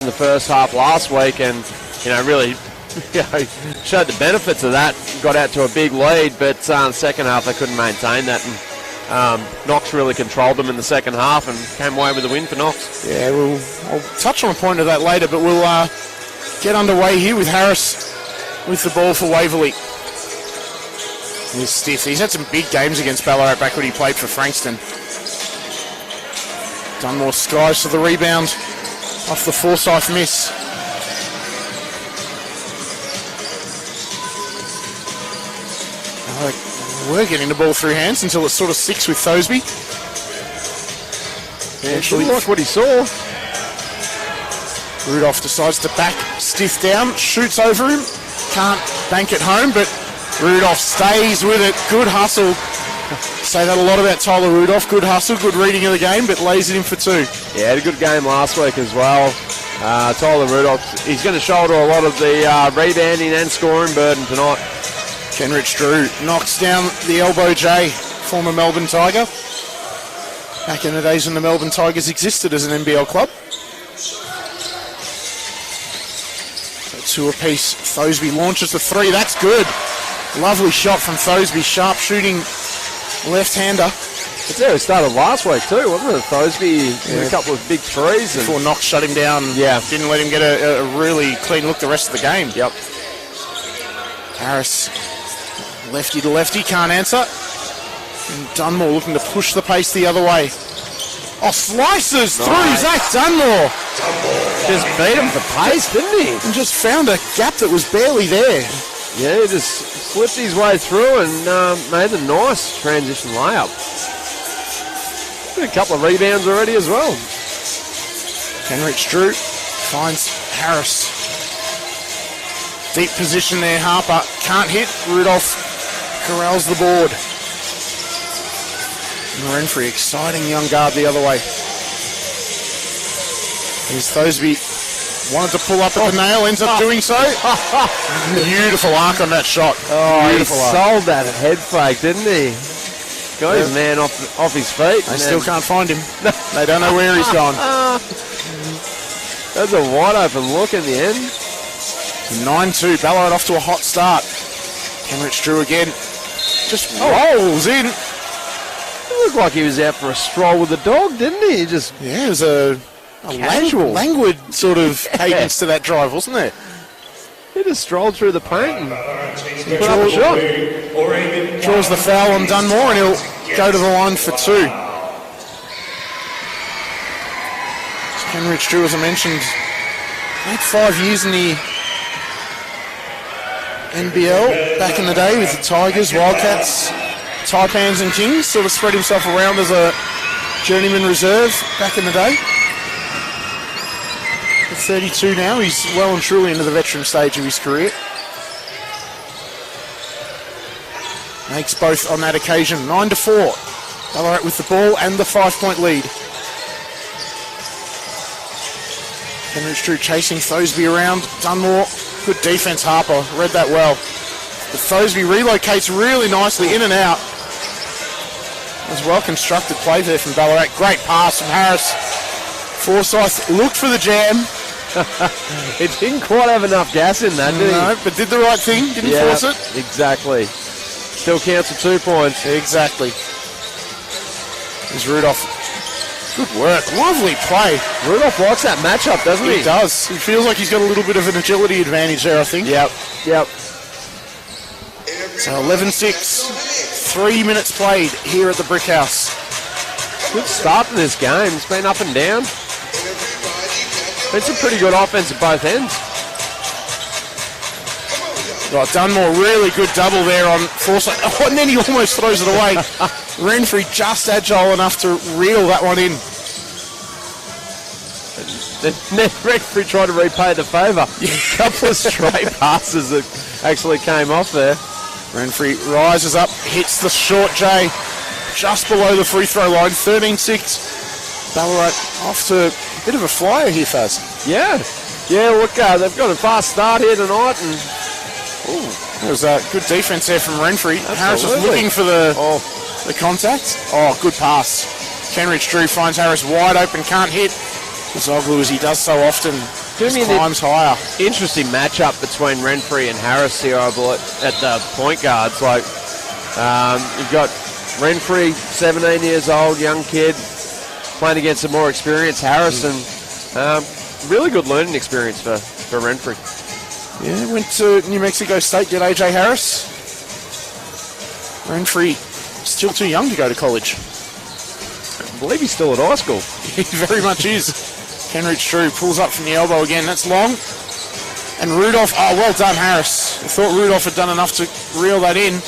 the first half last week, and really showed the benefits of that. Got out to a big lead, but second half they couldn't maintain that, and Knox really controlled them in the second half and came away with the win for Knox. Yeah, I'll touch on a point of that later, but we'll get underway here with Harris with the ball for Waverley. He's stiff. He's had some big games against Ballarat back when he played for Frankston. Dunmore skies for the rebound off the Forsyth miss. We're getting the ball through hands until it's sort of 6 with Thosby. Actually, like what he saw. Rudolph decides to back Stiff down, shoots over him, can't bank it home, but Rudolph stays with it. Good hustle. Say that a lot about Tyler Rudolph. Good hustle, good reading of the game, but lays it in for 2. Yeah, had a good game last week as well. Tyler Rudolph, he's going to shoulder a lot of the rebounding and scoring burden tonight. Kenrich Drew knocks down the elbow J, former Melbourne Tiger. Back in the days when the Melbourne Tigers existed as an NBL club. So 2 apiece. Thosby launches the 3. That's good. Lovely shot from Thosby. Sharp shooting left-hander. It's there it started last week too, wasn't it? Thosby a couple of big threes. Before Knox shut him down. Yeah. Didn't let him get a really clean look the rest of the game. Yep. Harris, lefty to lefty, can't answer. And Dunmore looking to push the pace the other way. Oh, slices through Zach Dunmore. Just beat him for pace, didn't he? And just found a gap that was barely there. Yeah, he just slipped his way through and made a nice transition layup. A couple of rebounds already as well. Kenrich Drew finds Harris. Deep position there, Harper can't hit. Rudolph corrals the board. Renfrey, exciting young guard the other way. Here's Thosby. Wanted to pull up at the nail, ends up doing so. Beautiful arc on that shot. Oh, Beautiful he arc. sold that head fake, didn't he? Got his man off his feet. They still can't find him. They don't know where he's gone. That's a wide open look in the end. 9-2, Ballarat off to a hot start. Kenrich Drew again. Just rolls in. It looked like he was out for a stroll with the dog, didn't he? Yeah, it was a casual, languid sort of cadence to that drive, wasn't there? He just strolled through the paint and put up a shot. Draws the foul on Dunmore and he'll go to the line for 2. Kenrich Drew, as I mentioned, played 5 years in the NBL back in the day with the Tigers, Wildcats, Taipans and Kings. Sort of spread himself around as a journeyman reserve back in the day. At 32 now, he's well and truly into the veteran stage of his career. Makes both on that occasion. 9-4. Ballarat with the ball and the 5-point lead. Kenrich Drew chasing Thosby around. Dunmore, good defense, Harper. Read that well. But Thosby relocates really nicely in and out. It was well constructed play there from Ballarat. Great pass from Harris. Forsyth looked for the jam. It didn't quite have enough gas in that, did it? No, but did the right thing. Didn't force it. Exactly. Still counts for 2 points. Exactly. There's Rudolph. Good work. Lovely play. Rudolph likes that matchup, doesn't he? He does. He feels like he's got a little bit of an agility advantage there, I think. Yep. So 11-6. 3 minutes played here at the Brick House. Good start to this game. It's been up and down. It's a pretty good offense at both ends. Right, Dunmore, really good double there on Forsyth. Oh, and then he almost throws it away. Renfrey just agile enough to reel that one in. Then Renfrey tried to repay the favour. A couple of straight passes that actually came off there. Renfrey rises up, hits the short J just below the free throw line. 13-6. Ballarat off to a bit of a flyer here, Faz. Yeah, look, they've got a fast start here tonight. And there was a good defense there from Renfrey. Absolutely. Harris was looking for the contact. Oh, good pass. Kenrich Drew finds Harris wide open, can't hit. Zoglu, as he does so often, Just climbs higher. Interesting matchup between Renfrey and Harris here, I believe, at the point guards. Like, you've got Renfrey, 17 years old, young kid, playing against a more experienced Harris, and really good learning experience for Renfrey. Yeah, went to New Mexico State, did AJ Harris. Renfrey, still too young to go to college. I believe he's still at high school. He very much is. Kenrich Drew pulls up from the elbow again. That's long. And Rudolph, oh, well done, Harris. I thought Rudolph had done enough to reel that in.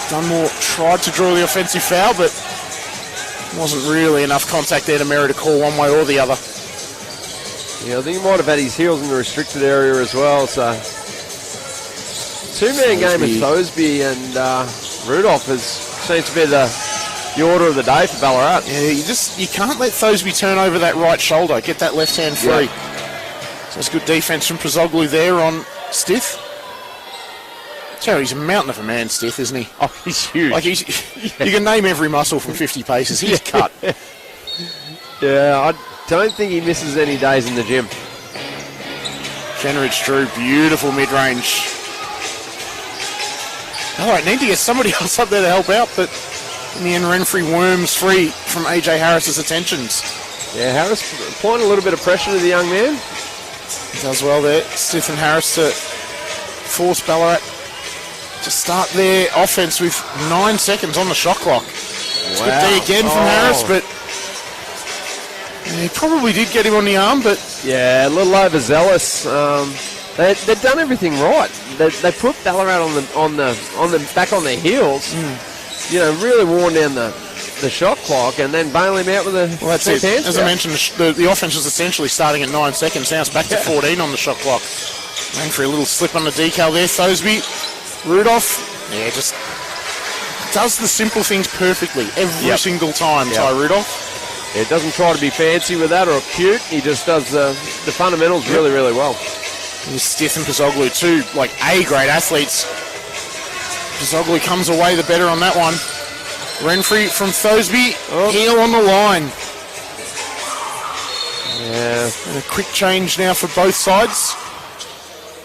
Dunmore tried to draw the offensive foul, but wasn't really enough contact there to merit a call one way or the other. Yeah, I think he might have had his heels in the restricted area as well. So, two-man game of Thosby and Rudolph seems to be the order of the day for Ballarat. Yeah, you can't let Thosby turn over that right shoulder. Get that left hand free. Yeah. So it's good defense from Pozoglu there on Stith. Terry, he's a mountain of a man, Stith, isn't he? Oh, he's huge. Like you can name every muscle from 50 paces. He's cut. Yeah, I don't think he misses any days in the gym. Kenrich Drew, beautiful mid-range. All right, need to get somebody else up there to help out, but in the end, Renfrey worms free from AJ Harris's attentions. Yeah, Harris applying a little bit of pressure to the young man. He does well there. Stith and Harris to force Ballarat to start their offense with 9 seconds on the shot clock. It's good D again from Harris, but he probably did get him on the arm, but yeah, a little overzealous. They've done everything right. They put Ballarat on the back on their heels. You know, really worn down the shot clock, and then bail him out with a well, that's it. As I mentioned, the offense was essentially starting at 9 seconds. Now it's back to 14 on the shot clock. Ran for a little slip on the decal there. Thosby, Rudolph, yeah, just does the simple things perfectly every single time. Ty Rudolph. Yeah, doesn't try to be fancy with that or cute. He just does the fundamentals really, really well. Here's Stith and Pozoglu, two like A-grade athletes. Pozoglu comes away the better on that one. Renfrey from Thosby, heel on the line. Yeah. And a quick change now for both sides.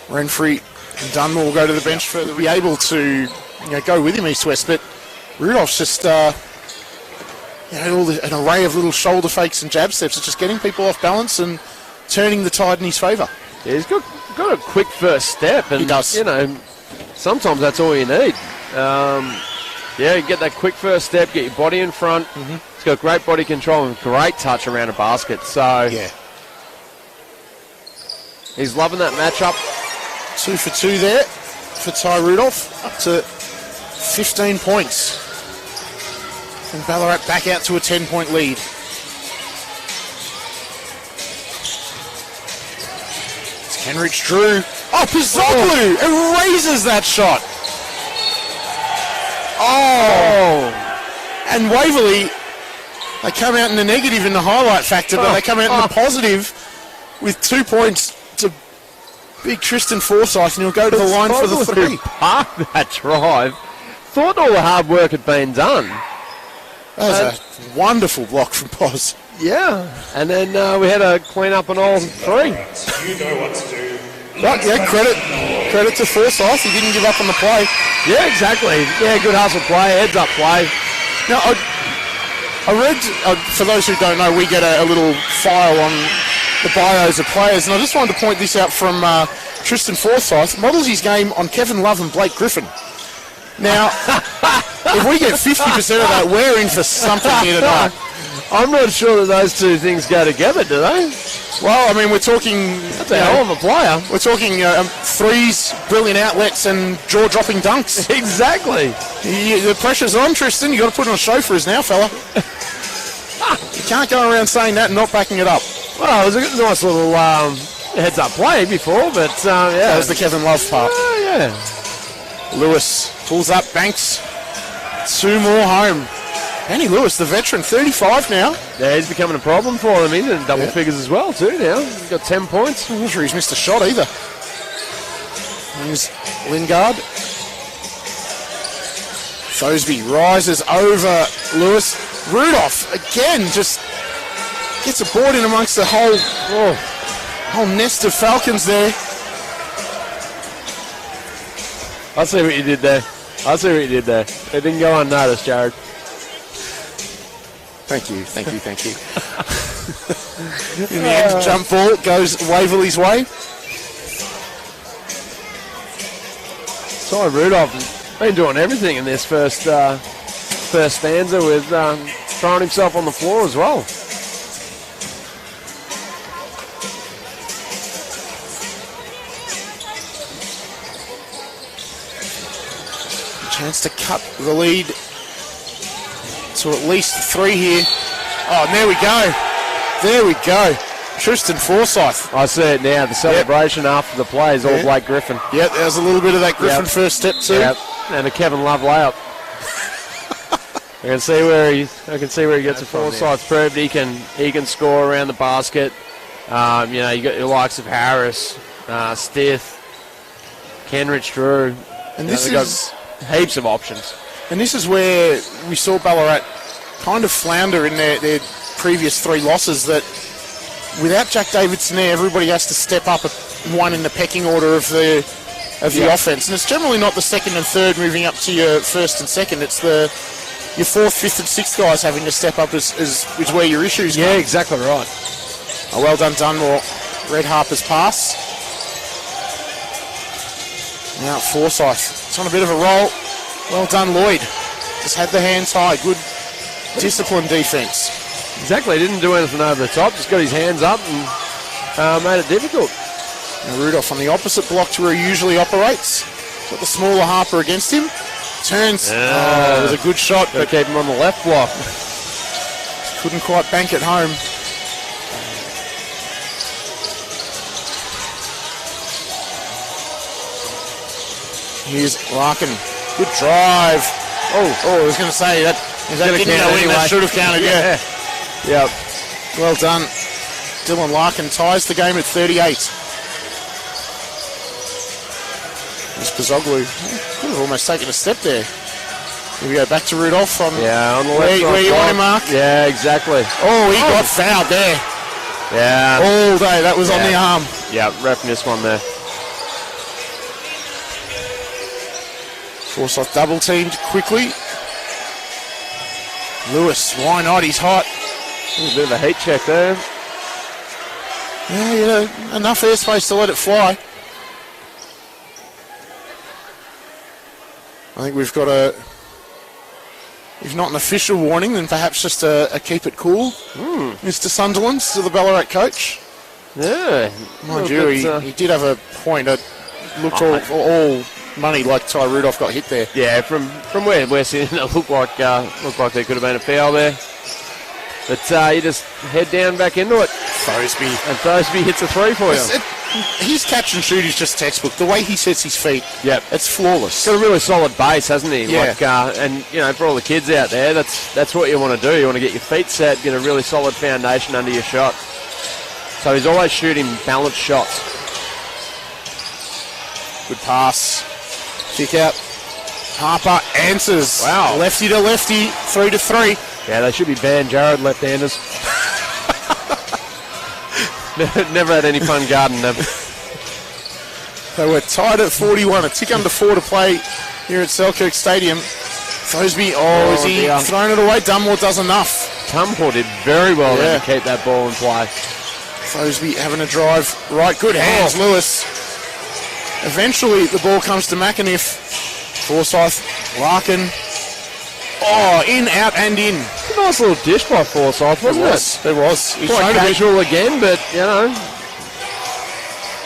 Renfrey and Dunmore will go to the bench for to be able to go with him east-west, but Rudolph's just an array of little shoulder fakes and jab steps. It's just getting people off balance and turning the tide in his favour. Yeah, he's got a quick first step, and he does. Sometimes that's all you need. You get that quick first step, get your body in front. He's got great body control and great touch around a basket. So he's loving that matchup. 2 for 2 there for Ty Rudolph, up to 15 points. And Ballarat back out to a 10-point lead. It's Kenrich Drew. Oh, Pozoglu erases that shot. Oh. And Waverley, they come out in the negative in the highlight factor, but they come out in the positive with 2 points to big Tristan Forsyth, and he'll go to the line for the 3. Park that drive. Thought all the hard work had been done. That was a wonderful block from Poz. Yeah. And then we had a clean up on all 3. You know what to do. But yeah, credit to Forsyth. He didn't give up on the play. Yeah, exactly. Yeah, good hustle play, heads up play. Now, I read, for those who don't know, we get a little file on the bios of players, and I just wanted to point this out from Tristan Forsyth. Models his game on Kevin Love and Blake Griffin. Now, if we get 50% of that, we're in for something here tonight. I'm not sure that those two things go together, do they? Well, I mean, we're talking... That's a hell of a player. We're talking threes, brilliant outlets, and jaw-dropping dunks. Exactly. The pressure's on, Tristan. You've got to put on a show for us now, fella. You can't go around saying that and not backing it up. Well, it was a nice little heads-up play before, but yeah. That was the Kevin Love part. Yeah. Lewis pulls up, Banks. 2 more home. Danny Lewis, the veteran, 35 now. Yeah, he's becoming a problem for him. He's in double figures as well, too, now. He's got 10 points. I'm not sure he's missed a shot either. Here's Lingard. Thosby rises over Lewis. Rudolph, again, just gets a board in amongst the whole Whole nest of Falcons there. I see what you did there. It didn't go unnoticed, Jared. Thank you. In the end, jump ball goes Waverley's way. Ty Rudolph has been doing everything in this first stanza with throwing himself on the floor as well. Chance to cut the lead to at least 3 here. Oh, and there we go. Tristan Forsyth. I see it now. The celebration after the play is all Blake Griffin. Yep, there's a little bit of that Griffin first step too. Yep, and a Kevin Love layup. I can see where he gets it from. Forsyth proved he can score around the basket. You got your likes of Harris, Stith, Kenrich Drew. And this is heaps of options. And this is where we saw Ballarat kind of flounder in their previous 3 losses, that without Jack Davidson there, everybody has to step up one in the pecking order of the offence. And it's generally not the second and third moving up to your first and second. It's your fourth, fifth and sixth guys having to step up is where your issues come. Yeah, exactly right. Oh, well done, Dunmore. Red Harper's pass. Now Forsyth. It's on a bit of a roll. Well done, Lloyd. Just had the hands high. Good disciplined defence. Exactly. He didn't do anything over the top. Just got his hands up and made it difficult. Now Rudolph on the opposite block to where he usually operates. Got the smaller Harper against him. Turns. Oh, it was a good shot, but keep him on the left block. Couldn't quite bank it home. Here's Larkin. Good drive. I was going to say that. That didn't go in. That should have counted. Yeah. Yep. Well done. Dylan Larkin ties the game at 38. There's Pizzoglu. Could have almost taken a step there. Here we go back to Rudolph on the left where you want him, Mark. Yeah, exactly. Oh, he got fouled there. Yeah. All day. That was on the arm. Yeah, ref missed one there. Forsyth double teamed quickly. Lewis, why not? He's hot. A bit of a heat check there. Yeah, enough airspace to let it fly. I think we've got if not an official warning, then perhaps just a keep it cool. Mr. Sunderland, to the Ballarat coach. Yeah. Mind you, he did have a point. It looked all money like Ty Rudolph got hit there. Yeah, from where we're sitting, it looked like there could have been a foul there. But you just head down back into it. Thosby hits a 3 for you. His catch and shoot is just textbook. The way he sets his feet, it's flawless. Got a really solid base, hasn't he? Yeah. And for all the kids out there, that's what you want to do. You want to get your feet set, get a really solid foundation under your shot. So he's always shooting balanced shots. Good pass. Kick out. Harper answers. Wow. Lefty to lefty, 3 to 3. Yeah, they should be banned, Jared, left-handers. Never had any fun guarding them. They were tied at 41, a tick under 4 to play here at Selkirk Stadium. Thosby, is he thrown it away? Dunmore does enough. Dunmore did very well there to keep that ball in play. Thosby having a drive. Right, good hands, Lewis. Eventually, the ball comes to McAniff. Forsyth, Larkin. In, out, and in. A nice little dish by Forsyth, wasn't it? There was. He's quite casual again, but,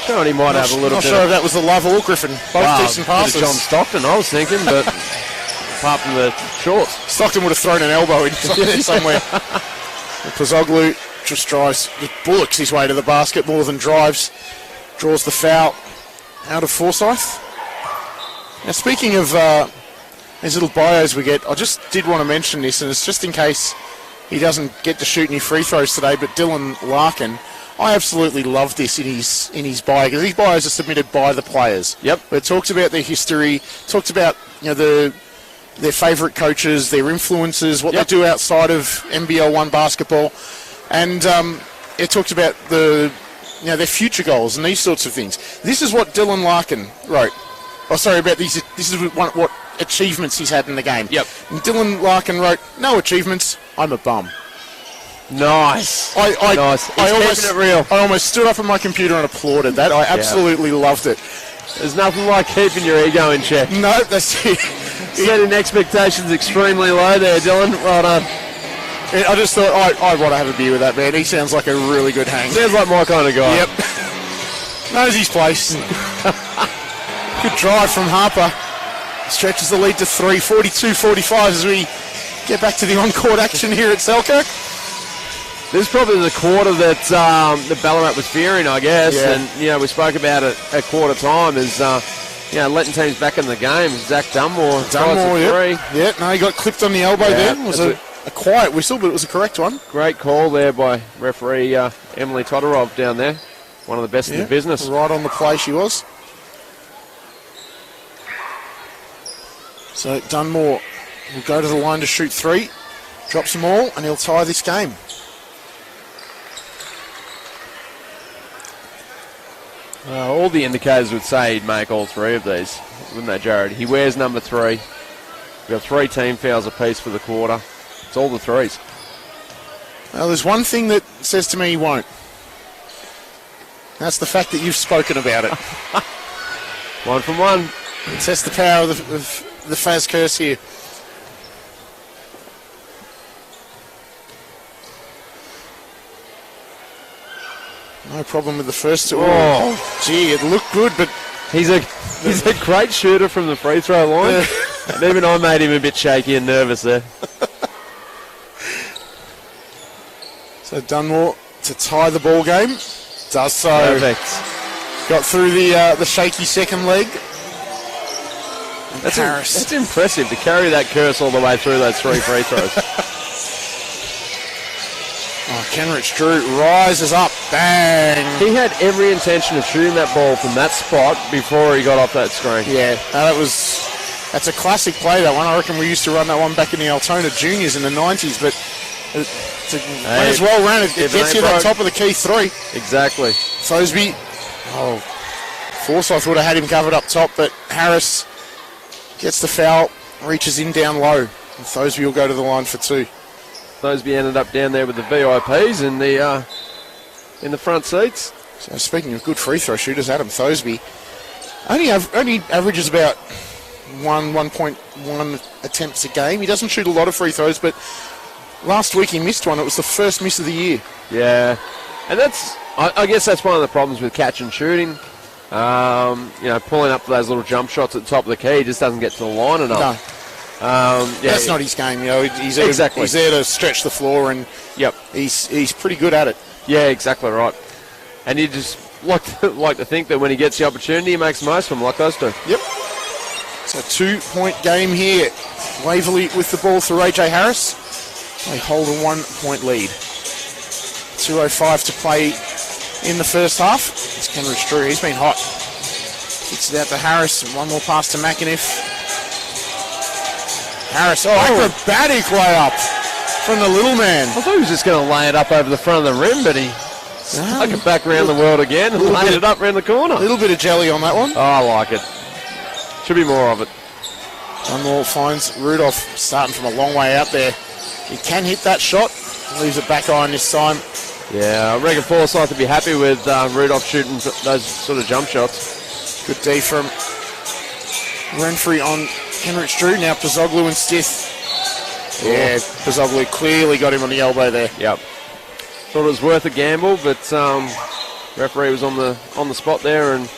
showing he might have a little bit. Not sure if that was the Love or Griffin. Both decent passes. John Stockton, I was thinking, but apart from the shorts. Stockton would have thrown an elbow in there somewhere. Pizzoglu just bullocks his way to the basket more than drives. Draws the foul out of Forsyth. Now, speaking of these little bios we get, I just did want to mention this, and it's just in case he doesn't get to shoot any free throws today, but Dylan Larkin, I absolutely love this in his bio, because these bios are submitted by the players. Yep. But it talks about their history, talks about their favourite coaches, their influences, what they do outside of NBL 1 basketball, and it talks about the their future goals and these sorts of things. This is what Dylan Larkin wrote. Oh, sorry about these. This is what achievements he's had in the game. Yep. And Dylan Larkin wrote, "No achievements. I'm a bum." Nice. Nice. Keeping it real. I almost stood up on my computer and applauded that. I absolutely loved it. There's nothing like keeping your ego in check. No, that's it. Setting expectations extremely low there, Dylan. Well done. I just thought, I want to have a beer with that man. He sounds like a really good hang. Sounds like my kind of guy. Yep. Knows his place. Good drive from Harper. Stretches the lead to 3, 42-45 as we get back to the on-court action here at Selkirk. This is probably the quarter that the Ballarat was fearing, I guess. Yeah. And, we spoke about it at quarter time as, letting teams back in the game. Zach Dunmore tries a three. Yeah, no, he got clipped on the elbow there. It was a quiet whistle, but it was a correct one. Great call there by referee Emily Todorov down there. One of the best in the business. Right on the play she was. So Dunmore will go to the line to shoot 3. Drops them all, and he'll tie this game. All the indicators would say he'd make all 3 of these, wouldn't they, Jared? He wears number 3. We've got 3 team fouls apiece for the quarter. It's all the 3s. Well, there's one thing that says to me he won't. That's the fact that you've spoken about it. 1 from 1. It says the power of the Faz curse here. No problem with the first 2. Oh, gee, it looked good, but he's a great shooter from the free throw line. And even I made him a bit shaky and nervous there. So Dunmore to tie the ball game. Does so. Perfect. Got through the shaky second leg. That's impressive to carry that curse all the way through those 3 free throws. Kenrich Drew rises up. Bang. He had every intention of shooting that ball from that spot before he got off that screen. Yeah, that's a classic play, that one. I reckon we used to run that one back in the Altona Juniors in the 90s, but when it's well run, it gets you that top of the key 3. Exactly. Thosby, Forsyth would have had him covered up top, but Harris gets the foul, reaches in down low, and Thosby will go to the line for 2. Thosby ended up down there with the VIPs in the front seats. So speaking of good free throw shooters, Adam Thosby only averages about 1.1 attempts a game. He doesn't shoot a lot of free throws, but last week he missed one. It was the first miss of the year. Yeah, and I guess that's one of the problems with catch and shooting. Pulling up those little jump shots at the top of the key, he just doesn't get to the line enough. No. That's not his game. He's there to stretch the floor, and he's pretty good at it. Yeah, exactly right. And you just like to think that when he gets the opportunity, he makes the most of them, like those 2. Yep. It's a 2-point game here. Waverley with the ball through AJ Harris. They hold a 1-point lead. 2:05 to play in the first half. It's Kenrich Drew. He's been hot. Kicks it out to Harris. And one more pass to McAniff. Harris, acrobatic layup from the little man. I thought he was just going to lay it up over the front of the rim, but he stuck it back around the world again and laid it up around the corner. A little bit of jelly on that one. Oh, I like it. Should be more of it. Dunmore finds Rudolph starting from a long way out there. He can hit that shot. Leaves it back on this time. Yeah, I reckon Forsyth would be happy with Rudolph shooting those sort of jump shots. Good D from Renfrey on Kenrich Drew. Now Pizzoglu and Stith. Yeah, Pizzoglu clearly got him on the elbow there. Yep. Thought it was worth a gamble, but referee was on the spot there and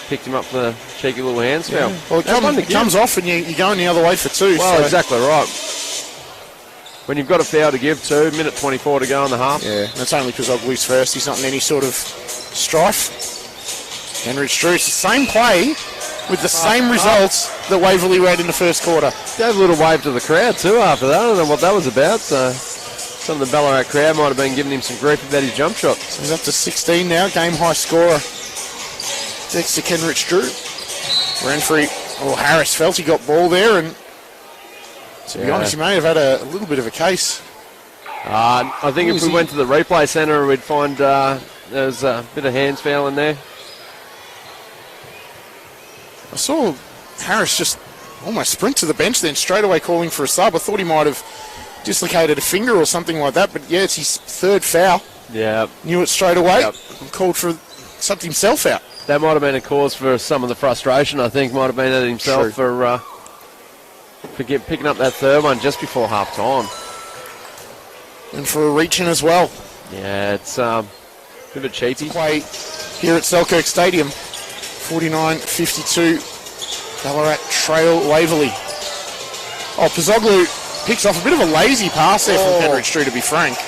picked him up for the cheeky little hands foul. Yeah. Well, it comes off and you're going the other way for 2. Well, so. Exactly right. When you've got a foul to give 2, minute 24 to go in the half. Yeah, that's only Pizzoglu's first. He's not in any sort of strife. Kenrich Drew, it's the same play with the same results that Waverley had in the first quarter. Gave a little wave to the crowd too after that. I don't know what that was about. So some of the Ballarat crowd might have been giving him some grief about his jump shot. So he's up to 16 now, game high scorer. Next to Kenrich Drew. Renfrey, Harris felt he got ball there, and to be honest, he may have had a little bit of a case. I think if we went to the replay centre, we'd find there's a bit of hands foul in there. I saw Harris just almost sprint to the bench then straight away calling for a sub. I thought he might have dislocated a finger or something like that, but yeah, it's his third foul. Yeah. Knew it straight away. Yep. And called for subbed himself out. That might have been a cause for some of the frustration, I think. Might have been at himself True. for picking up that third one just before half time. And for a reach-in as well. Yeah, it's a bit of a cheapy. Play here at Selkirk Stadium. 49-52. Ballarat trail Waverley. Oh, Pizzoglu picks off a bit of a lazy pass there from Penrith Street, to be frank.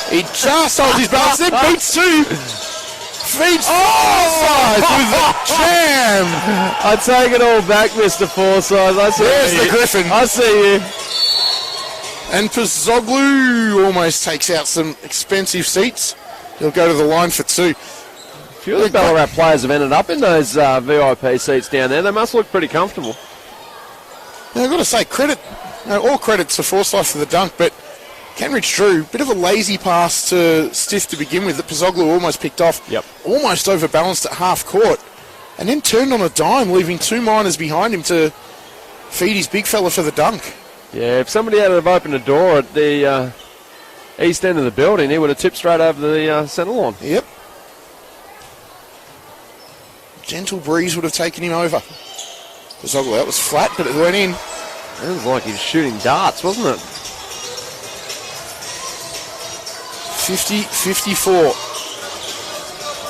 He just holds his balance, then beats two. Feeds Forsyth with a jam. I take it all back, Mr. Forsyth. I see There's you. the Griffin. I see you. And Pizzoglu almost takes out some expensive seats. He'll go to the line for two. A few of the Ballarat players have ended up in those VIP seats down there. They must look pretty comfortable. Now, I've got to say, all credit to Forsyth for the dunk, but Kenridge Drew, bit of a lazy pass to Stiff to begin with that Pizzoglu almost picked off. Yep. Almost overbalanced at half court. And then turned on a dime, leaving two minors behind him to feed his big fella for the dunk. Yeah, if somebody had have opened a door at the east end of the building, he would have tipped straight over the centre line. Yep. Gentle breeze would have taken him over. Pizzoglu, that was flat, but it went in. It was like he was shooting darts, wasn't it? 50-54.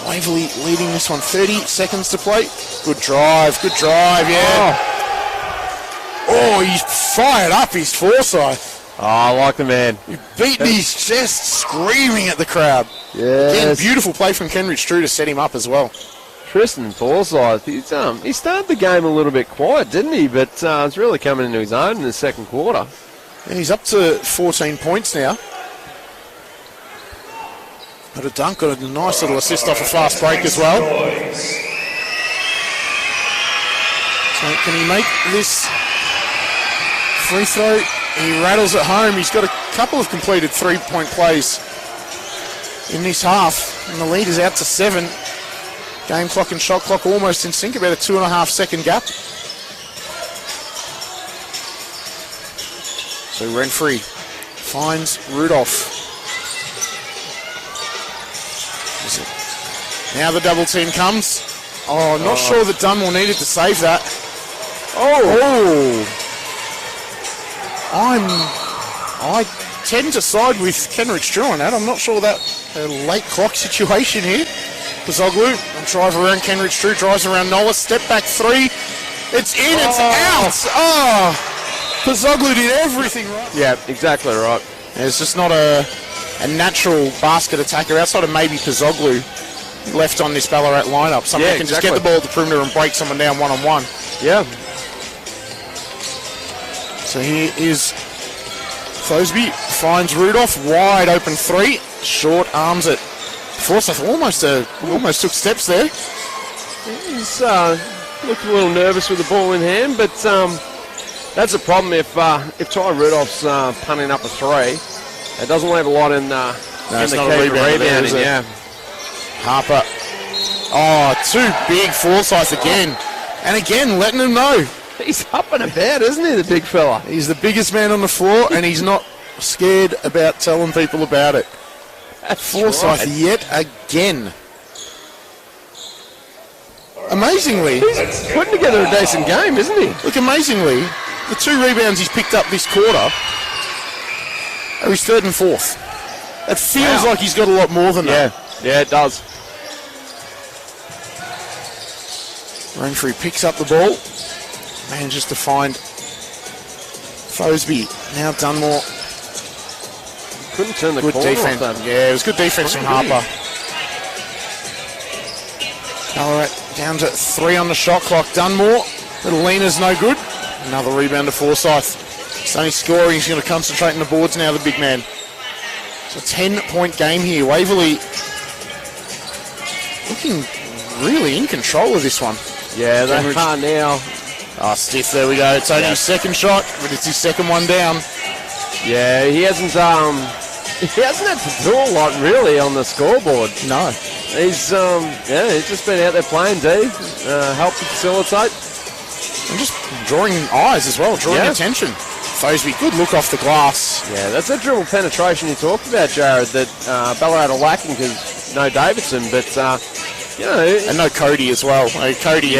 Waverley leading this one. 30 seconds to play. Good drive, yeah. Oh, he's fired up, his Forsyth. Oh, I like the man. He's beating his chest, screaming at the crowd. Yes. Again, beautiful play from Kenridge Drew to set him up as well. Tristan Forsyth, he started the game a little bit quiet, didn't he? But it's really coming into his own in the second quarter. And he's up to 14 points now. Got a dunk, got a nice little assist off a fast break as well. So can he make this free throw? He rattles it home. He's got a couple of completed three-point plays in this half. And the lead is out to 7. Game clock and shot clock almost in sync, about a 2.5 second gap. So Renfrey finds Rudolph. Now the double team comes. Oh, not sure that Dunmore needed to save that. I tend to side with Kenridge Drew on that. I'm not sure that a late clock situation here. Pizzoglu will drive around Kenridge Drew, drives around Nola, step back three. It's in, it's out. Oh, Pizzoglu did everything right. Yeah, exactly right. It's just not a natural basket attacker outside of maybe Pizzoglu left on this Ballarat lineup. Someone can just get the ball at the perimeter and break someone down one-on-one. Yeah. So here is Thosby, finds Rudolph, wide open three, short arms it. Forsyth almost took steps there. He's looked a little nervous with the ball in hand, but that's a problem if Ty Rudolph's punting up a three. It doesn't leave a lot in the key for rebounding. Yeah. Harper. Oh, too big Forsyth again. And again, letting him know. He's up and about, isn't he, the big fella? He's the biggest man on the floor, and he's not scared about telling people about it. That's Forsyth right. yet again. Amazingly. He's putting together a decent game, isn't he? Look, amazingly, the 2 rebounds he's picked up this quarter are his 3rd and 4th. It feels like he's got a lot more than that. Yeah, it does. Renfrey picks up the ball. Manages to find Thosby. Now Dunmore. Couldn't turn the Good corner defense. off that. Yeah, it was good defense from Harper. Ballarat down to 3 on the shot clock. Dunmore. Little leaner's no good. Another rebound to Forsyth. He's only scoring. He's going to concentrate on the boards now, the big man. It's a 10-point game here. Waverley looking really in control of this one. Yeah, they are now. Stiff, there we go. It's only his second shot, but it's his second one down. Yeah, he hasn't he hasn't had to do a lot really on the scoreboard. No. He's just been out there playing D, helped to facilitate. And just drawing eyes as well, drawing attention. Thoseby, good look off the glass. Yeah, that's that dribble penetration you talked about, Jared, that Ballarat are lacking because no Davidson, but, And no Cody as well. Cody,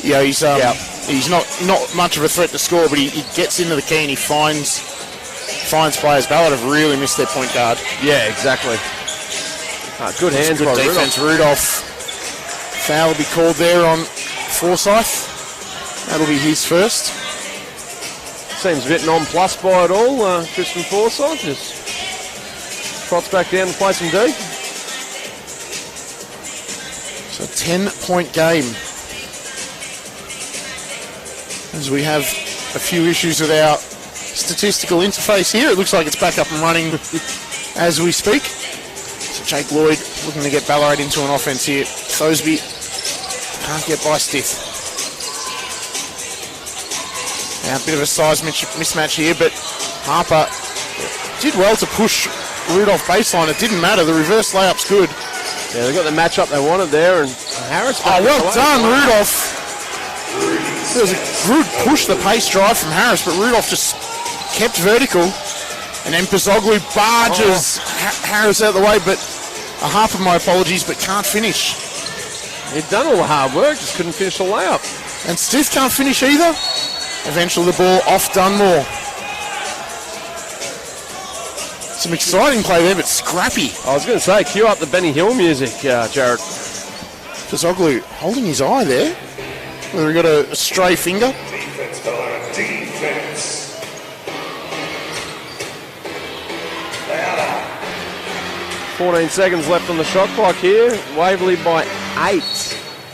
he's not much of a threat to score, but he gets into the key and he finds players. Ballarat have really missed their point guard. Yeah, exactly. Good hands Good by defense, Rudolph. Foul will be called there on Forsyth. That'll be his first. Seems a bit nonplussed by it all. Tristan Forsyth just trots back down to play some D. So 10-point game. As we have a few issues with our statistical interface here. It looks like it's back up and running as we speak. So Jake Lloyd looking to get Ballarat into an offense here. Thoseby can't get by Stith. Now a bit of a size mismatch here, but Harper did well to push Rudolph baseline. It didn't matter. The reverse layup's good. Yeah, they got the matchup they wanted there, and Harris. Well done, Rudolph. There was a good push, the pace drive from Harris, but Rudolph just kept vertical. And then Pizzoglu barges Harris out of the way, but Harper, my apologies, but can't finish. He'd done all the hard work, just couldn't finish the layup. And Stith can't finish either. Eventually the ball off Dunmore. Some exciting play there, but scrappy. I was going to say, cue up the Benny Hill music, Jared. Pizzoglu holding his eye there. Whether he got a stray finger. Defense, Ballarat. Defense. 14 seconds left on the shot clock here. Waverley by 8.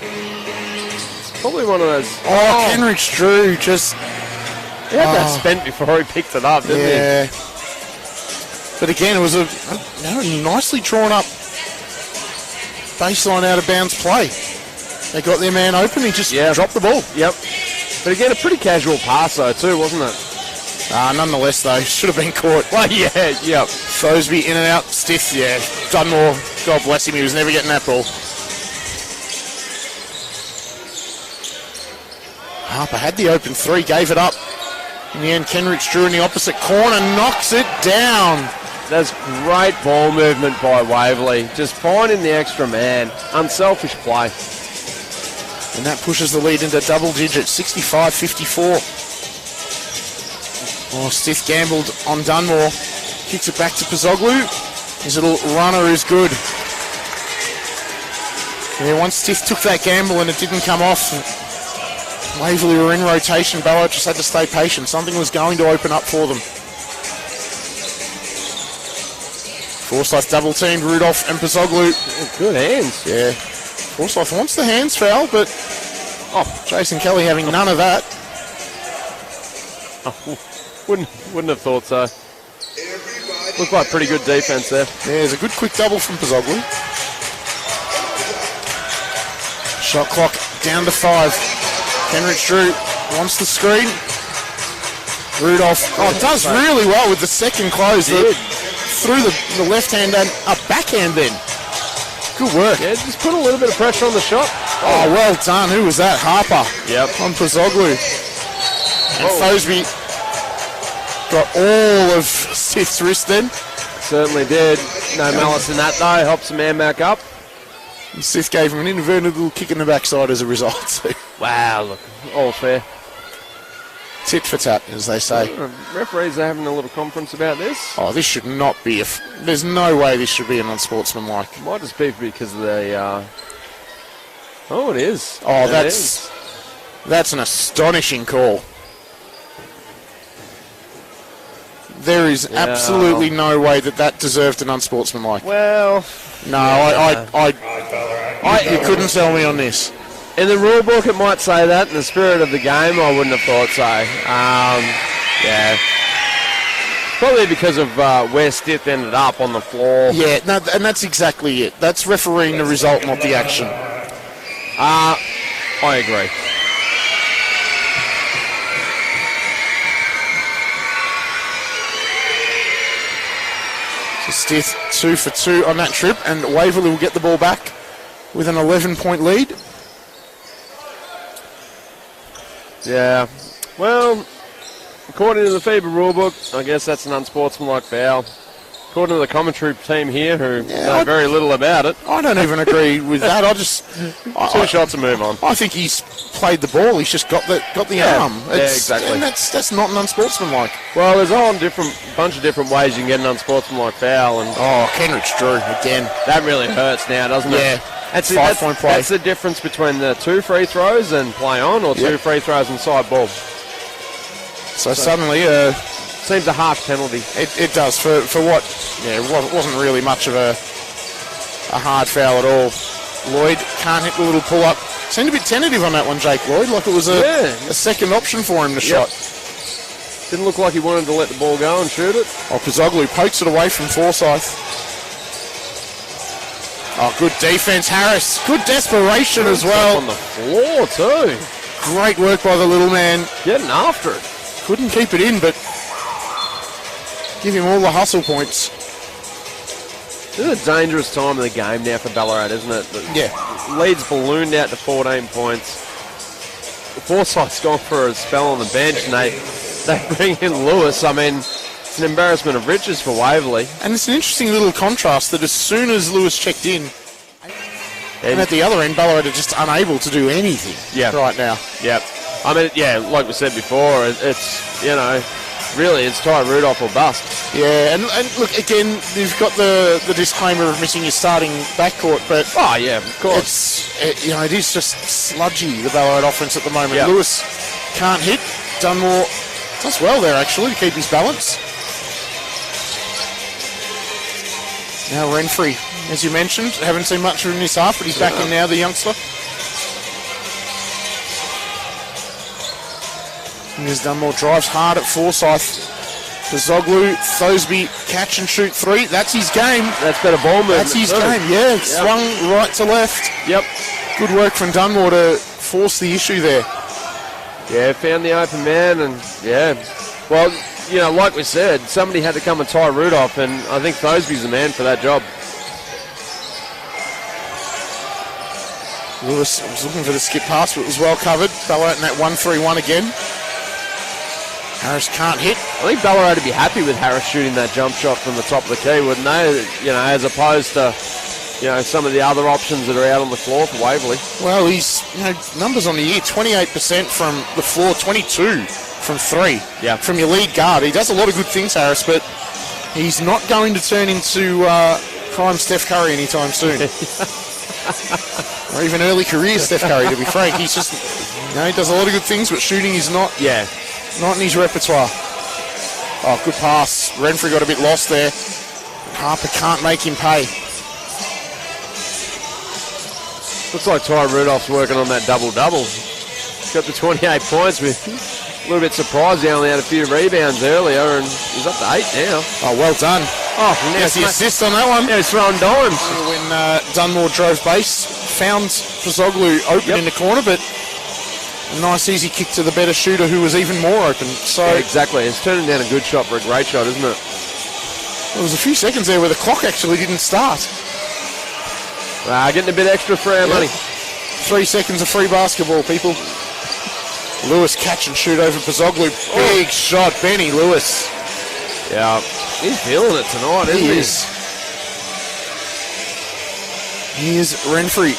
It's probably one of those. Kenrich Drew just. He had that spent before he picked it up, didn't he? But again, it was a nicely drawn up baseline out of bounds play. They got their man open, he just dropped the ball. Yep. But again, a pretty casual pass though too, wasn't it? Nonetheless though, should have been caught. Well, yeah. Thoseby in and out, Stith, Dunmore, God bless him, he was never getting that ball. Harper had the open three, gave it up. In the end, Kenrich Drew in the opposite corner, knocks it down. That's great ball movement by Waverley. Just finding the extra man. Unselfish play. And that pushes the lead into double digits, 65-54. Stith gambled on Dunmore. Kicks it back to Pizzoglu. His little runner is good. Once Stith took that gamble and it didn't come off, Waverley were in rotation. Ballarat just had to stay patient. Something was going to open up for them. Forsyth double teamed Rudolph and Pizzoglu. Good hands. Yeah. Forsyth wants the hands foul, but Jason Kelly having none of that. Wouldn't have thought so. Looked like pretty good defense there. Yeah, there's a good quick double from Pizzoglu. Shot clock down to 5. Kenrich Drew wants the screen. Rudolph does really well with the second close. Through the left hand and a backhand then. Good work. Yeah, just put a little bit of pressure on the shot. Well done. Who was that? Harper. Yep. On Pizzoglu. And Thoseby got all of Stith's wrist then. Certainly did. No malice in that though. Helps the man back up. And Stith gave him an inadvertent little kick in the backside as a result. So. Wow, look, all fair. Tit for tat, as they say. Referees are having a little conference about this. This should not be there's no way this should be an unsportsmanlike. Might just be because of the. It is. That's an astonishing call. There is absolutely no way that deserved an unsportsmanlike. Well, no, you couldn't sell me on this. In the rule book, it might say that. In the spirit of the game, I wouldn't have thought so. Probably because of where Stith ended up on the floor. Yeah, no, and that's exactly it. That's refereeing the result, not the action. I agree. Stith 2 for 2 on that trip, and Waverley will get the ball back with an 11-point lead. Yeah. Well, according to the FIBA rulebook, I guess that's an unsportsmanlike foul. According to the commentary team here, who know very little about it. I don't even agree with that. Two shots and move on. I think he's played the ball. He's just got the arm. Exactly. And that's not an unsportsmanlike. Well, there's a whole bunch of different ways you can get an unsportsmanlike foul, and Kenrich Drew again. that really hurts now, doesn't it? Yeah. That's 5-point play. That's the difference between the 2 free throws and play on, or 2 free throws and side ball. So suddenly, seems a harsh penalty. It does for what? Yeah, it wasn't really much of a hard foul at all. Lloyd can't hit the little pull up. Seemed a bit tentative on that one, Jake Lloyd, like it was a second option for him to shot. Didn't look like he wanted to let the ball go and shoot it. Pizoglu pokes it away from Forsyth. Good defense, Harris. Good desperation as well. On the floor too. Great work by the little man. Getting after it. Couldn't keep it in, but give him all the hustle points. This is a dangerous time of the game now for Ballarat, isn't it? Yeah. Lead's ballooned out to 14 points. Forsyth's gone for a spell on the bench, and they bring in Lewis. I mean, it's an embarrassment of riches for Waverley. And it's an interesting little contrast that as soon as Lewis checked in, and at the other end, Ballarat are just unable to do anything right now. Yep. I mean, like we said before, it's, really it's Ty Rudolph or bust. Yeah, and look, again, you've got the disclaimer of missing your starting backcourt, but... Oh, yeah, of course. It is just sludgy, the Ballarat offense at the moment. Yep. Lewis can't hit. Dunmore does well there, actually, to keep his balance. Now Renfrey, as you mentioned, haven't seen much of him this half, but he's back in now, the youngster. Here's Dunmore, drives hard at Forsyth. Pizoglu, Thosby, catch and shoot 3. That's his game. That's better ball movement. That's his game, yeah. Swung right to left. Yep. Good work from Dunmore to force the issue there. Yeah, found the open man, and well, like we said, somebody had to come and tie Rudolph, and I think Thosby's the man for that job. Lewis was looking for the skip pass, but it was well covered. Ballarat in that 1-3-1 again. Harris can't hit. I think Ballarat would be happy with Harris shooting that jump shot from the top of the key, wouldn't they? As opposed to, some of the other options that are out on the floor for Waverley. Well, he's, numbers on the year, 28% from the floor, 22 from 3. Yeah. From your lead guard. He does a lot of good things, Harris, but he's not going to turn into prime Steph Curry anytime soon. Or even early career Steph Curry, to be frank. He's just, he does a lot of good things, but shooting is not in his repertoire. Good pass. Renfrey got a bit lost there. Harper can't make him pay. Looks like Ty Rudolph's working on that double-double. He's got the 28 points with a little bit surprised he only had a few rebounds earlier, and he's up to 8 now. Well done. Now There's the assist on that one. Now he's throwing dimes. When Dunmore drove base, found Pizoglu open in the corner, but a nice easy kick to the better shooter who was even more open. So exactly. It's turning down a good shot for a great shot, isn't it? There was a few seconds there where the clock actually didn't start. Getting a bit extra for our money. 3 seconds of free basketball, people. Lewis catch and shoot over Pizoglu. Big shot, Benny Lewis. Yeah, he's feeling it tonight, isn't he? He is. Here's Renfrey.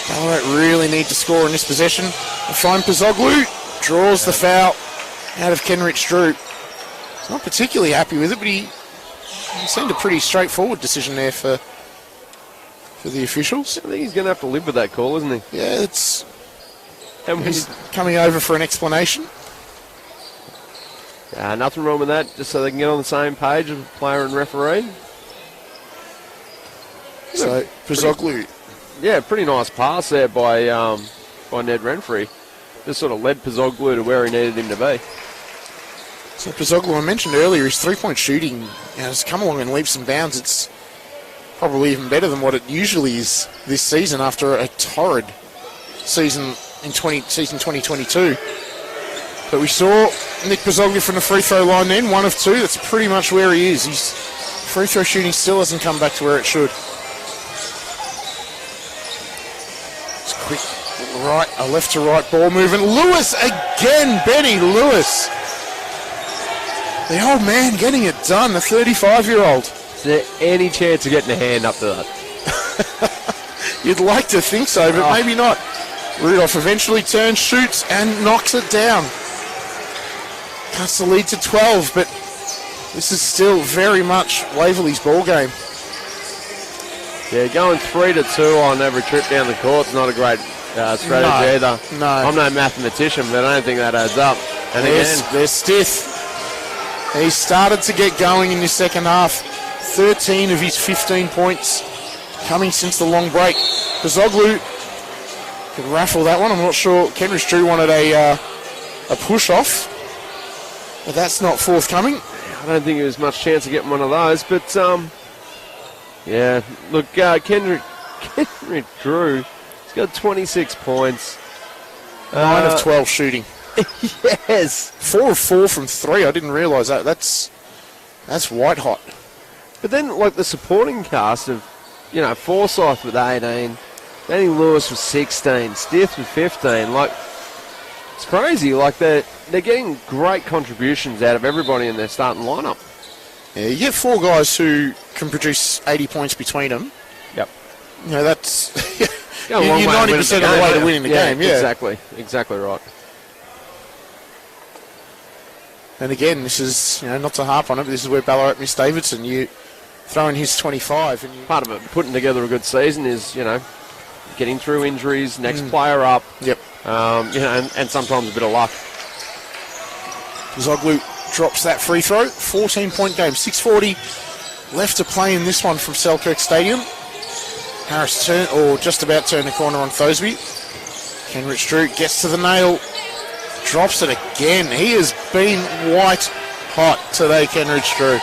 Ballarat really need to score in this possession. Find Pizoglu. Draws the foul out of Kenrich Drew. He's not particularly happy with it, but he seemed a pretty straightforward decision there for the officials. I think he's going to have to live with that call, isn't he? Yeah, he's coming over for an explanation. Nothing wrong with that, just so they can get on the same page of player and referee. So, Pizoglu. Pretty nice pass there by Ned Renfrey. Just sort of led Pizoglu to where he needed him to be. So Pizoglu, I mentioned earlier, his three-point shooting has come along in leaps and bounds. It's probably even better than what it usually is this season after a torrid season in season 2022. But we saw Nick Pizoglu from the free throw line then, 1 of 2. That's pretty much where he is. He's free throw shooting still hasn't come back to where it should. It's quick right, a left to right ball movement. Lewis again, Benny Lewis. The old man getting it done, the 35-year-old. Is there any chance of getting a hand up to that? You'd like to think so, but maybe not. Rudolph eventually turns, shoots, and knocks it down. Cuts the lead to 12, but this is still very much Waverley's ball game. Yeah, going 3-2 on every trip down the court's not a great strategy either. No. I'm no mathematician, but I don't think that adds up. And There's Stith. He started to get going in the second half. 13 of his 15 points coming since the long break. Kazoglu could raffle that one. I'm not sure. Kenrich Drew wanted a push-off, but that's not forthcoming. I don't think there was much chance of getting one of those, but yeah, look, Kendrick Drew, he's got 26 points. 9 of 12 shooting. Yes. 4 of 4 from 3. I didn't realise that. That's white hot. But then, like, the supporting cast of, Forsyth with 18, Danny Lewis was 16, Stith with 15. Like, it's crazy. Like, they're getting great contributions out of everybody in their starting lineup. Yeah, you get 4 guys who can produce 80 points between them. Yep. That's You're 90% of the way to winning the game. Yeah, exactly right. And again, this is not to harp on it, but this is where Ballarat missed Davidson. You throw in his 25, and part of it, putting together a good season is getting through injuries, next player up. Yep. And sometimes a bit of luck. Zoglu drops that free throw. 14-point game. 6:40 left to play in this one from Selkirk Stadium. Harris just about turned the corner on Thosby. Kenrich Drew gets to the nail. Drops it again. He has been white hot today, Kenrich Drew.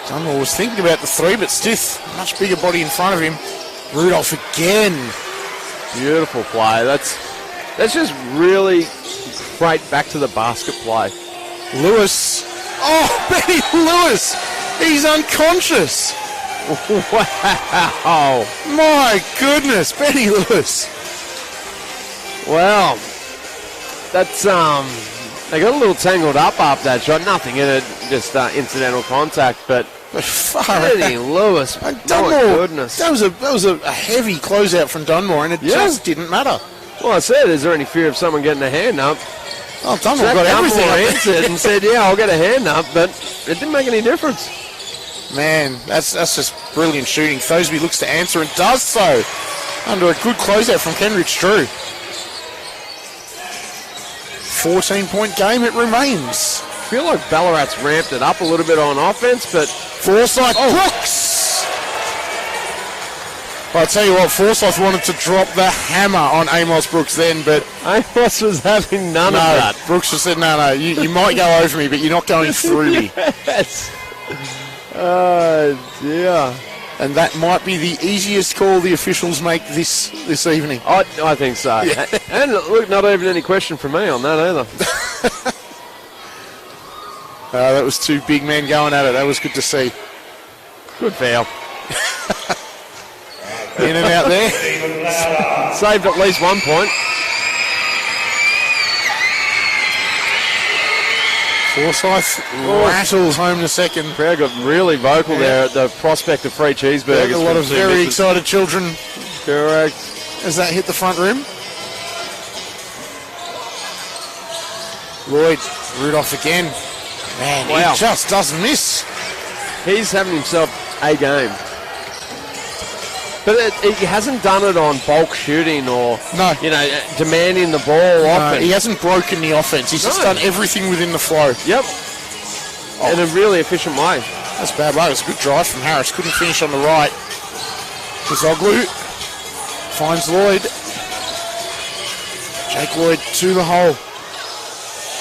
Dunmore was thinking about the 3, but Stith, much bigger body in front of him. Rudolph again. Beautiful play. That's just really great back to the basket play. Lewis. Oh, Benny Lewis. He's unconscious. Wow. My goodness, Benny Lewis. Well, that's they got a little tangled up after that shot. Nothing in it, just incidental contact. But Benny Lewis, my goodness, that was a heavy closeout from Dunmore, and it just didn't matter. Well, I said, is there any fear of someone getting a hand up? Oh, Dunmore got everything answered and said, yeah, I'll get a hand up, but it didn't make any difference. Man, that's just brilliant shooting. Thosby looks to answer and does so under a good closeout from Kenrich Drew. 14-point game it remains. I feel like Ballarat's ramped it up a little bit on offense, but Forsyth Brooks. I'll tell you what, Forsyth wanted to drop the hammer on Amos Brooks then, but Amos was having none of that. Brooks just said, no, you might go over me, but you're not going through me. Yes. Oh, dear. And that might be the easiest call the officials make this evening. I think so. Yeah. And look, not even any question from me on that either. That was 2 big men going at it. That was good to see. Good foul. In and out there. Saved at least 1 point. Forsyth rattles home the second. Crowd got really vocal there at the prospect of free cheeseburgers. A lot of very excited children. Correct. As that hit the front rim. Lloyd, Rudolph again. Man, he just doesn't miss. He's having himself a game. But he hasn't done it on bulk shooting or, demanding the ball often. He hasn't broken the offense. He's just done everything within the flow. Yep. In a really efficient way. That's bad luck. It was a good drive from Harris. Couldn't finish on the right. Kazoglu finds Lloyd. Jake Lloyd to the hole.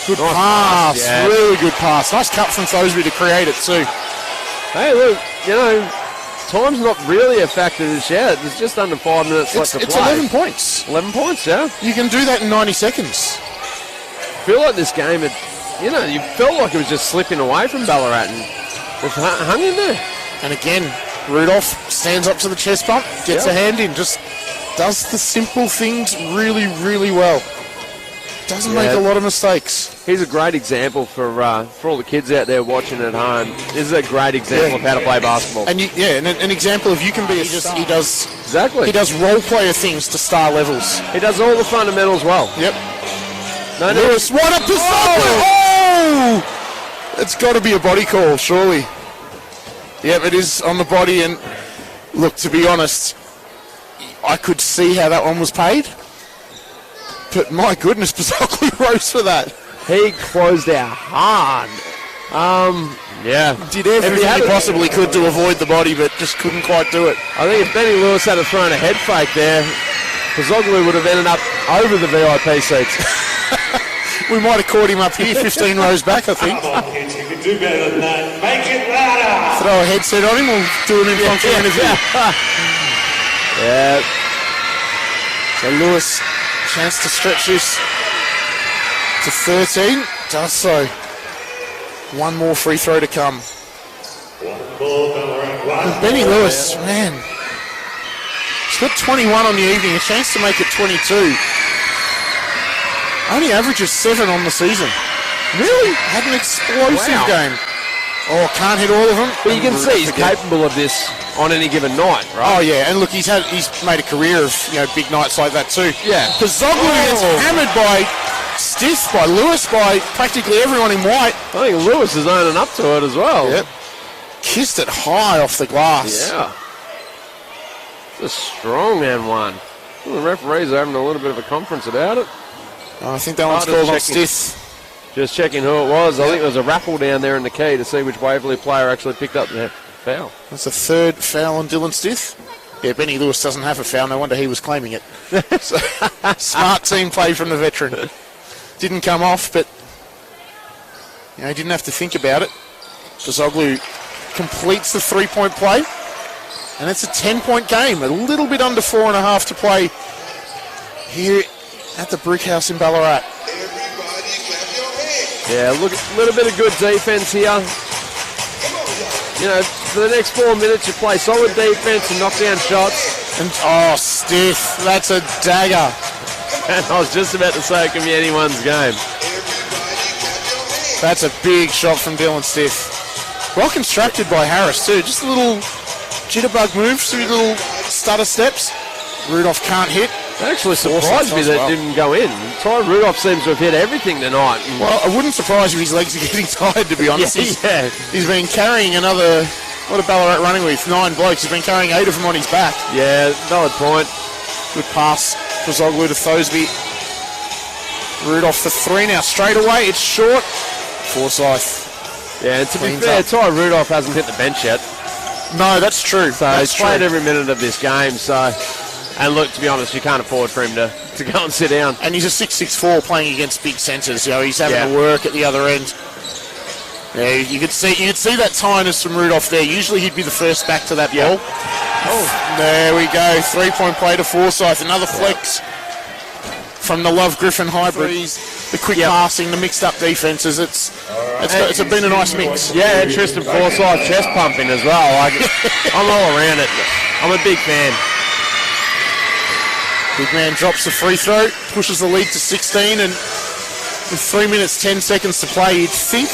Good pass. Yeah. Really good pass. Nice cut from Thosby to create it too. Hey, look, time's not really a factor as yet. There's just under 5 minutes left to play. It's 11 points. 11 points, yeah. You can do that in 90 seconds. I feel like this game, you felt like it was just slipping away from Ballarat and just hung in there. And again, Rudolph stands up to the chest bump, gets a hand in, just does the simple things really, really well. Doesn't make a lot of mistakes. He's a great example for all the kids out there watching at home. This is a great example of how to play basketball. And an example of you can be a star. He does role player things to star levels. He does all the fundamentals well. Yep. No, Lewis, what a position! Oh! It's got to be a body call, surely. Yep, it is on the body. And look, to be honest, I could see how that one was paid. But my goodness, Pasocli rose for that. He closed out hard. Did everything he possibly could to avoid the body, but just couldn't quite do it. I think if Benny Lewis had thrown a head fake there, Pasocli would have ended up over the VIP seats. We might have caught him up here, 15 rows back, I think. Come on, kids, you can do better than that. Make it louder. Throw a headset on him, we'll do an impromptu interview. Yeah. So Lewis, chance to stretch this to 13. Does so. One more free throw to come. And Benny Lewis, man. He's got 21 on the evening, a chance to make it 22. Only averages 7 on the season. Really? Had an explosive game. Oh, can't hit all of them. But you can see he's capable of this on any given night, right? Oh yeah, and look, he's made a career of big nights like that too. Yeah. Pasocli gets hammered by Stiff, by Lewis, by practically everyone in white. I think Lewis is owning up to it as well. Yep. Kissed it high off the glass. Yeah. It's a strong and one. Well, the referees are having a little bit of a conference about it. Oh, I think that one's called on Stiff. Just checking who it was. I think there was a raffle down there in the key to see which Waverley player actually picked up the foul. That's the third foul on Dylan Stiff. Yeah, Benny Lewis doesn't have a foul. No wonder he was claiming it. So, smart team play from the veteran. Didn't come off, but he didn't have to think about it. Pasocli completes the three-point play, and it's a 10-point game. A little bit under 4.5 to play here at the Brick House in Ballarat. Yeah, look, a little bit of good defense here. For the next 4 minutes, you play solid defense and knock down shots. And Stiff, that's a dagger. And I was just about to say it can be anyone's game. That's a big shot from Dylan Stiff. Well constructed by Harris too. Just a little jitterbug move, 2 little stutter steps. Rudolph can't hit. That actually surprised me that it didn't go in. Ty Rudolph seems to have hit everything tonight. Well, I wouldn't surprise you his legs are getting tired, to be honest. He's been carrying another, what a Ballarat running with, 9 blokes. He's been carrying 8 of them on his back. Yeah, valid point. Good pass. Pasocli to Thosby. Rudolph for 3 now. Straight away, it's short. Forsyth. Yeah, and to be fair, Ty Rudolph hasn't hit the bench yet. No, that's true. So he's played every minute of this game, so... And look, to be honest, you can't afford for him to go and sit down. And he's a 6'4" playing against big centres. He's having to work at the other end. Yeah, you could see that tiredness from Rudolph there. Usually he'd be the first back to that ball. Oh, there we go. 3-point play to Forsyth. Another flex from the Love Griffin hybrids. The quick passing, the mixed up defences. It's been a nice mix. Yeah, Tristan Forsyth chest pumping as well. I'm all around it. I'm a big fan. Big man drops the free throw, pushes the lead to 16, and with 3 minutes, 10 seconds to play, you'd think,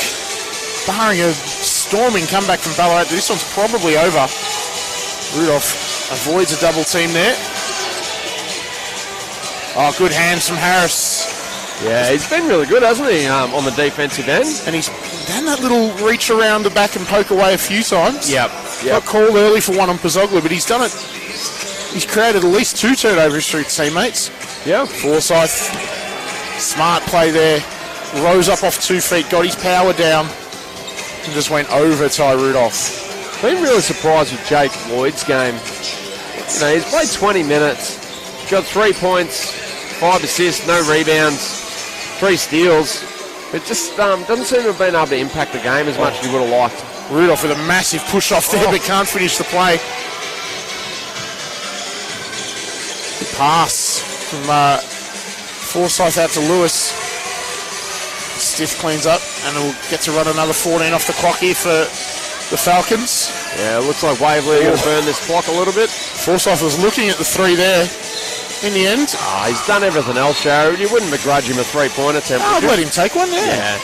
barring a storming comeback from Ballarat, this one's probably over. Rudolph avoids a double team there. Oh, good hands from Harris. Yeah, he's been really good, hasn't he, on the defensive end? And he's done that little reach around the back and poke away a few times. Yep. Got called early for one on Pasocli, but he's done it. He's created at least 2 turnovers through his teammates. Yeah. Forsyth, smart play there. Rose up off 2 feet, got his power down, and just went over Ty Rudolph. Been really surprised with Jake Lloyd's game. He's played 20 minutes, got 3 points, 5 assists, no rebounds, 3 steals. It just doesn't seem to have been able to impact the game as much as he would have liked. Rudolph with a massive push off there, but can't finish the play. Pass from Forsyth out to Lewis. Stiff cleans up, and we'll get to run another 14 off the clock here for the Falcons. Yeah, it looks like Waverley are going to burn this clock a little bit. Forsyth was looking at the 3 there. In the end, He's done everything else, Jared. You wouldn't begrudge him a 3-point attempt. I'd let him take one, Yeah,